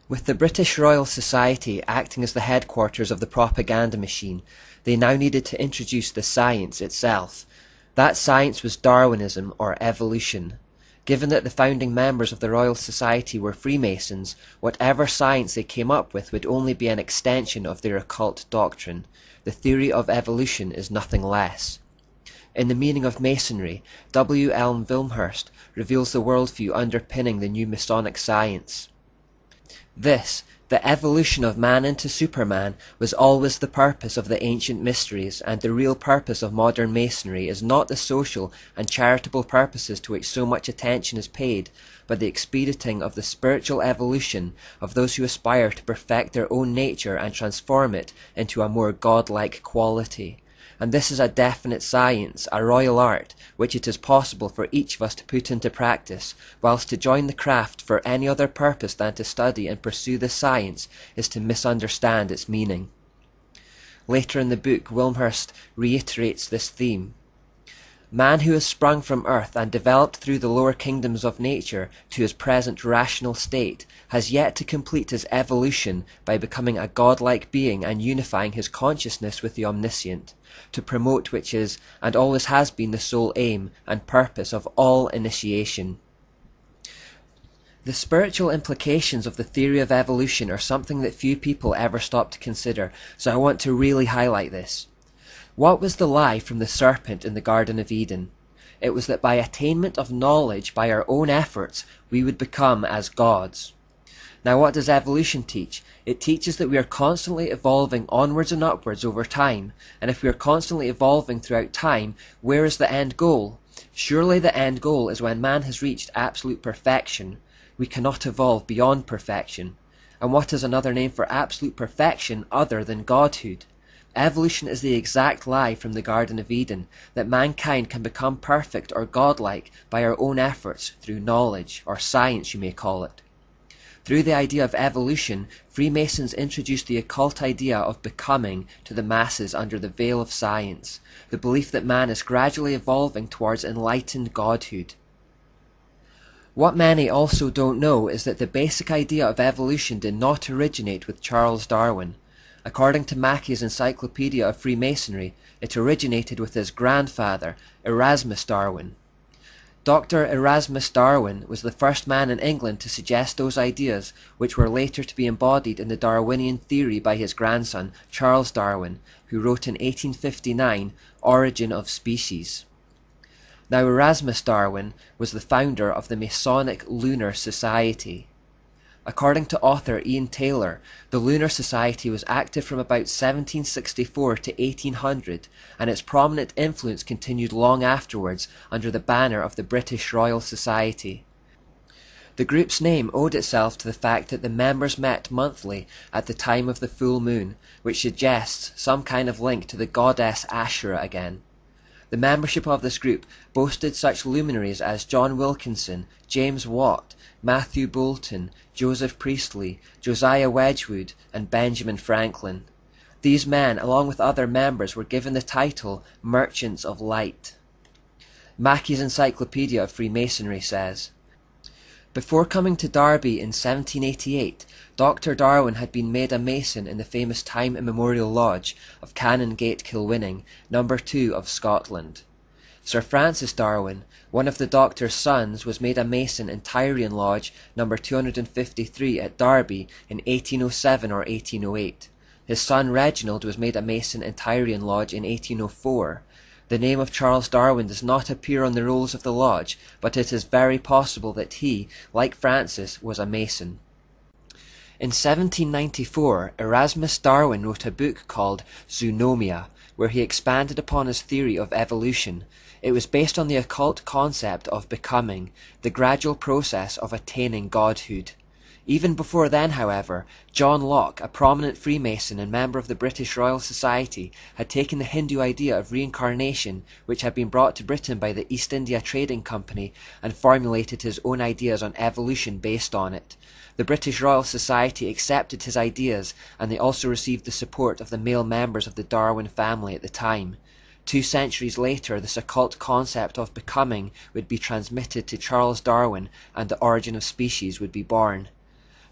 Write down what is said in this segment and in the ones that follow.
With the British Royal Society acting as the headquarters of the propaganda machine, they now needed to introduce the science itself. That science was Darwinism, or evolution. Given that the founding members of the Royal Society were Freemasons, whatever science they came up with would only be an extension of their occult doctrine. The theory of evolution is nothing less. In The Meaning of Masonry, W. Elm Wilmshurst reveals the worldview underpinning the new Masonic science. This, the evolution of man into Superman, was always the purpose of the ancient mysteries, and the real purpose of modern Masonry is not the social and charitable purposes to which so much attention is paid, but the expediting of the spiritual evolution of those who aspire to perfect their own nature and transform it into a more godlike quality. And this is a definite science, a royal art, which it is possible for each of us to put into practice, whilst to join the craft for any other purpose than to study and pursue the science is to misunderstand its meaning. Later in the book, Wilmshurst reiterates this theme. Man who has sprung from earth and developed through the lower kingdoms of nature to his present rational state has yet to complete his evolution by becoming a godlike being and unifying his consciousness with the omniscient, to promote which is and always has been the sole aim and purpose of all initiation. The spiritual implications of the theory of evolution are something that few people ever stop to consider, so I want to really highlight this. What was the lie from the serpent in the Garden of Eden? It was that by attainment of knowledge, by our own efforts, we would become as gods. Now what does evolution teach? It teaches that we are constantly evolving onwards and upwards over time, and if we are constantly evolving throughout time, where is the end goal? Surely the end goal is when man has reached absolute perfection. We cannot evolve beyond perfection. And what is another name for absolute perfection other than godhood? Evolution is the exact lie from the Garden of Eden, that mankind can become perfect or godlike by our own efforts through knowledge, or science you may call it. Through the idea of evolution, Freemasons introduced the occult idea of becoming to the masses under the veil of science, the belief that man is gradually evolving towards enlightened godhood. What many also don't know is that the basic idea of evolution did not originate with Charles Darwin. According to Mackey's Encyclopedia of Freemasonry, it originated with his grandfather, Erasmus Darwin. Dr. Erasmus Darwin was the first man in England to suggest those ideas, which were later to be embodied in the Darwinian theory by his grandson, Charles Darwin, who wrote in 1859, Origin of Species. Now Erasmus Darwin was the founder of the Masonic Lunar Society. According to author Ian Taylor, the Lunar Society was active from about 1764 to 1800, and its prominent influence continued long afterwards under the banner of the British Royal Society. The group's name owed itself to the fact that the members met monthly at the time of the full moon, which suggests some kind of link to the goddess Ashura again. The membership of this group boasted such luminaries as John Wilkinson, James Watt, Matthew Boulton, Joseph Priestley, Josiah Wedgwood, and Benjamin Franklin. These men, along with other members, were given the title Merchants of Light. Mackey's Encyclopedia of Freemasonry says, before coming to Derby in 1788, Dr. Darwin had been made a Mason in the famous time immemorial lodge of Canongate, Kilwinning, No. 2 of Scotland. Sir Francis Darwin, one of the doctor's sons, was made a Mason in Tyrian Lodge No. 253 at Derby in 1807 or 1808. His son Reginald was made a Mason in Tyrian Lodge in 1804. The name of Charles Darwin does not appear on the rolls of the lodge, but it is very possible that he, like Francis, was a Mason. In 1794, Erasmus Darwin wrote a book called Zoonomia, where he expanded upon his theory of evolution. It was based on the occult concept of becoming, the gradual process of attaining godhood. Even before then, however, John Locke, a prominent Freemason and member of the British Royal Society, had taken the Hindu idea of reincarnation, which had been brought to Britain by the East India Trading Company, and formulated his own ideas on evolution based on it. The British Royal Society accepted his ideas, and they also received the support of the male members of the Darwin family at the time. 2 centuries later, this occult concept of becoming would be transmitted to Charles Darwin, and the Origin of Species would be born.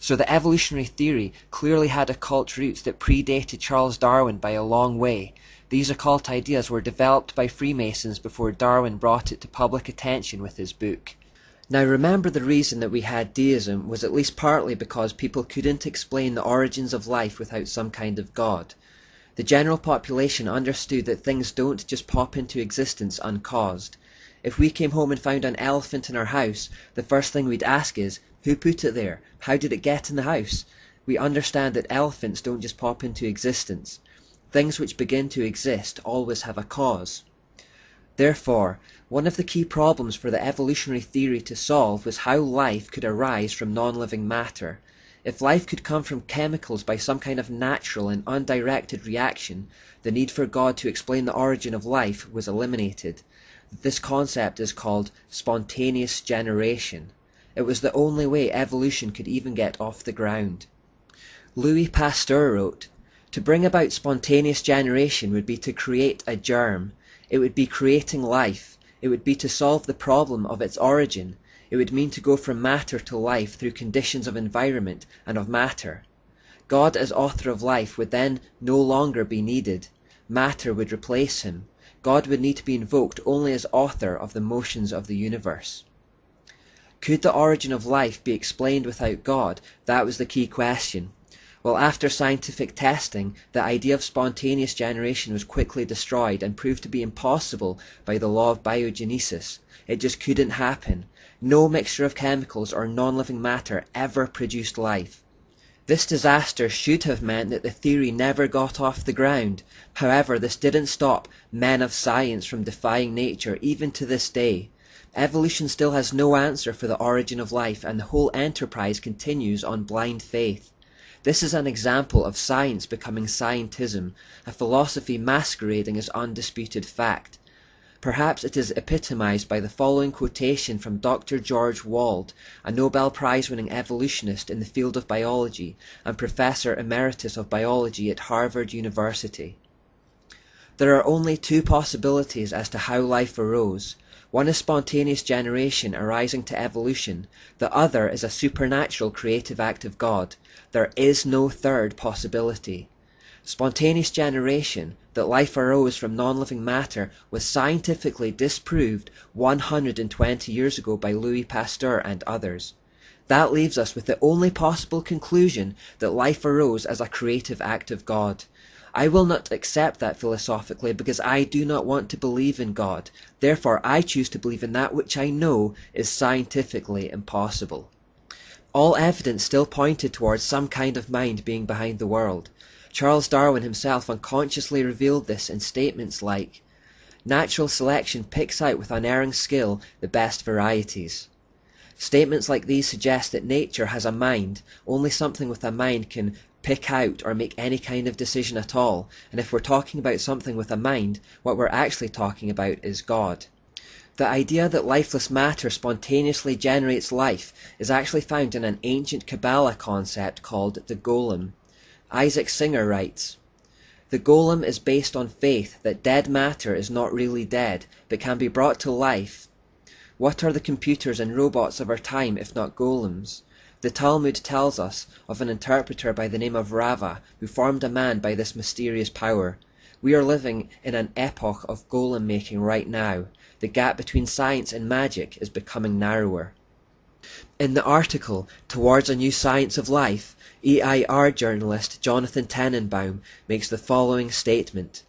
So the evolutionary theory clearly had occult roots that predated Charles Darwin by a long way. These occult ideas were developed by Freemasons before Darwin brought it to public attention with his book. Now remember, the reason that we had deism was at least partly because people couldn't explain the origins of life without some kind of God. The general population understood that things don't just pop into existence uncaused. If we came home and found an elephant in our house, the first thing we'd ask is, who put it there? How did it get in the house? We understand that elephants don't just pop into existence. Things which begin to exist always have a cause. Therefore, one of the key problems for the evolutionary theory to solve was how life could arise from non-living matter. If life could come from chemicals by some kind of natural and undirected reaction, the need for God to explain the origin of life was eliminated. This concept is called spontaneous generation. It was the only way evolution could even get off the ground. Louis Pasteur wrote, "To bring about spontaneous generation would be to create a germ. It would be creating life. It would be to solve the problem of its origin. It would mean to go from matter to life through conditions of environment and of matter. God as author of life would then no longer be needed. Matter would replace him. God would need to be invoked only as author of the motions of the universe." Could the origin of life be explained without God? That was the key question. Well, after scientific testing, the idea of spontaneous generation was quickly destroyed and proved to be impossible by the law of biogenesis. It just couldn't happen. No mixture of chemicals or non-living matter ever produced life. This disaster should have meant that the theory never got off the ground. However, this didn't stop men of science from defying nature even to this day. Evolution still has no answer for the origin of life, and the whole enterprise continues on blind faith. This is an example of science becoming scientism, a philosophy masquerading as undisputed fact. Perhaps it is epitomized by the following quotation from Dr. George Wald, a Nobel Prize-winning evolutionist in the field of biology and Professor Emeritus of Biology at Harvard University. "There are only two possibilities as to how life arose. One is spontaneous generation arising to evolution. The other is a supernatural creative act of God. There is no third possibility. Spontaneous generation, that life arose from non-living matter, was scientifically disproved 120 years ago by Louis Pasteur and others. That leaves us with the only possible conclusion that life arose as a creative act of God. I will not accept that philosophically because I do not want to believe in God. Therefore, I choose to believe in that which I know is scientifically impossible." All evidence still pointed towards some kind of mind being behind the world. Charles Darwin himself unconsciously revealed this in statements like, "Natural selection picks out with unerring skill the best varieties." Statements like these suggest that nature has a mind. Only something with a mind can pick out or make any kind of decision at all, and if we're talking about something with a mind, what we're actually talking about is God. The idea that lifeless matter spontaneously generates life is actually found in an ancient Kabbalah concept called the golem. Isaac Singer writes, "The golem is based on faith that dead matter is not really dead, but can be brought to life. What are the computers and robots of our time if not golems? The Talmud tells us of an interpreter by the name of Rava who formed a man by this mysterious power. We are living in an epoch of golem making right now. The gap between science and magic is becoming narrower." In the article Towards a New Science of Life, EIR journalist Jonathan Tenenbaum makes the following statement.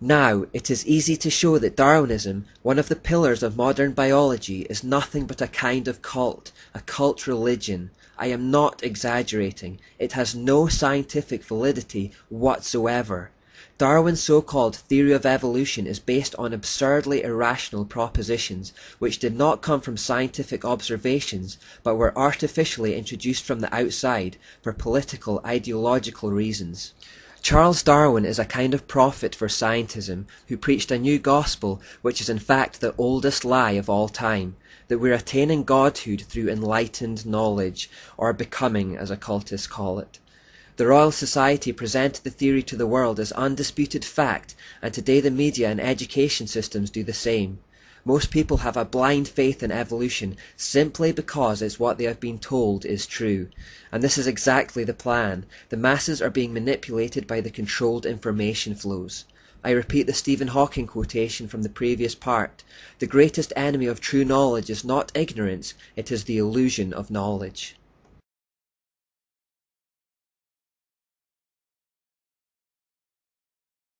"Now, it is easy to show that Darwinism, one of the pillars of modern biology, is nothing but a kind of cult, a cult religion. I am not exaggerating. It has no scientific validity whatsoever. Darwin's so-called theory of evolution is based on absurdly irrational propositions, which did not come from scientific observations, but were artificially introduced from the outside for political, ideological reasons. Charles Darwin is a kind of prophet for scientism, who preached a new gospel, which is in fact the oldest lie of all time, that we're attaining godhood through enlightened knowledge, or becoming, as occultists call it. The Royal Society presented the theory to the world as undisputed fact, and today the media and education systems do the same. Most people have a blind faith in evolution simply because it's what they have been told is true. And this is exactly the plan. The masses are being manipulated by the controlled information flows. I repeat the Stephen Hawking quotation from the previous part. The greatest enemy of true knowledge is not ignorance, it is the illusion of knowledge.